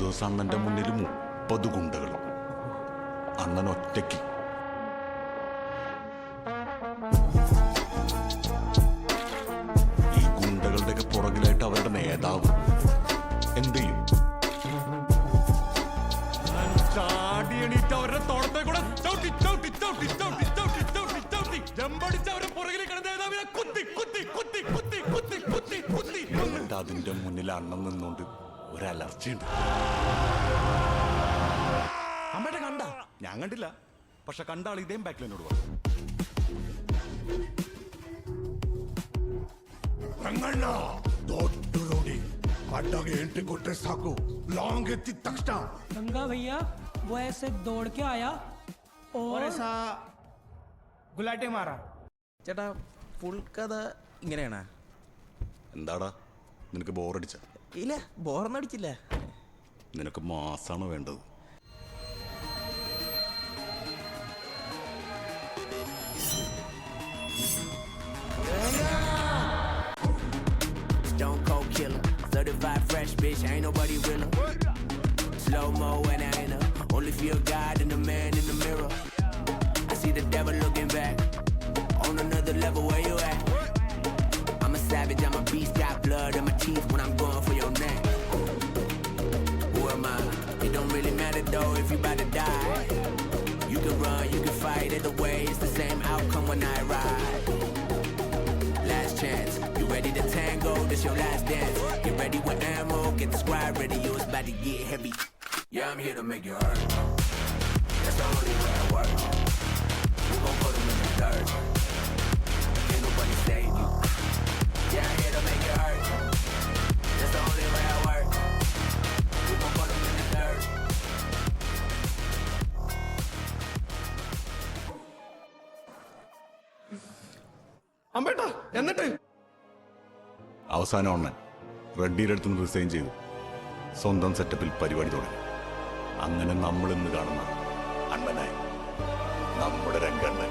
ദിവസം അണ്ണന്റെ മുന്നിൽ 30 ഗുണ്ടകൾ. അണ്ണൻ ഒറ്റയ്ക്ക്. ഈ ഗുണ്ടകളുടെയൊക്കെ പുറകിലായിട്ട് അവരുടെ നേതാവ് എന്ത് ചെയ്യും? ചാടി എണീറ്റ് അവരുടെ തോട്ടത്തെ കൂടെ ചവിട്ടി ചവിട്ടി ചവിട്ടി ചവിട്ടി ചവിട്ടി ചവിട്ടി ചവിട്ടി ജമ്പടിച്ച് അവരുടെ പുറകിൽ കിടന്ന നേതാവിനെ കുത്തി കുത്തി കുത്തി കുത്തി കുത്തി കുത്തി കുത്തി എന്നിട്ട് അതിന്റെ മുന്നിൽ അണ്ണം നിന്നുകൊണ്ട് ഒരു അലർച്ചയുണ്ട്. അമ്മയുടെ കണ്ട? ഞാൻ കണ്ടില്ല. പക്ഷെ കണ്ട ആൾ ഇതേം ബാക്കിൽ എന്നോട് പറഞ്ഞു. गंगा भैया वो ऐसे दौड़ के आया और ऐसा गुलाटे मारा. ചേട്ടാ ഫുൾ കഥ ഇങ്ങനെയാണോ? എന്താടാ നിനക്ക് ബോറടിച്ച? ഇല്ല, ബോറൊന്നും അടിച്ചില്ല. നിനക്ക് മാസാണ് വേണ്ടത്. Stone cold killer, 35 fresh bitch, ain't nobody realer. Slow mo when I enter, only feel God and the man in the mirror. I see the devil looking back, on another level where you at. I'm a savage, I'm a beast, got blood in my teeth when I'm going for your neck. Who am I? It don't really matter though if you about to die. You can run, you can fight, either way it's the same outcome when I ride. Last chance, you ready to tango, this your last dance. Get ready with ammo, get the squad ready, you it's about to get heavy. Yeah, I'm here to make you hurt. That's the only way I work. We gon' put them in the dirt. Can't nobody save you. Yeah, I'm here to make you hurt. That's the only way I work. We gon' put them in the dirt. അമ്പേട്ടാ എന്നിട്ട് അവസാനം അണ്ണൻ റെഡ്ഡിയുടെ അടുത്ത് നിന്ന് resign ചെയ്തു. സ്വന്തം സെറ്റപ്പിൽ പരിപാടി തുടങ്ങി. അങ്ങനെ നമ്മൾ ഇന്ന് കാണുന്ന അണ്ണനായി നമ്മുടെ രംഗണ്ണൻ.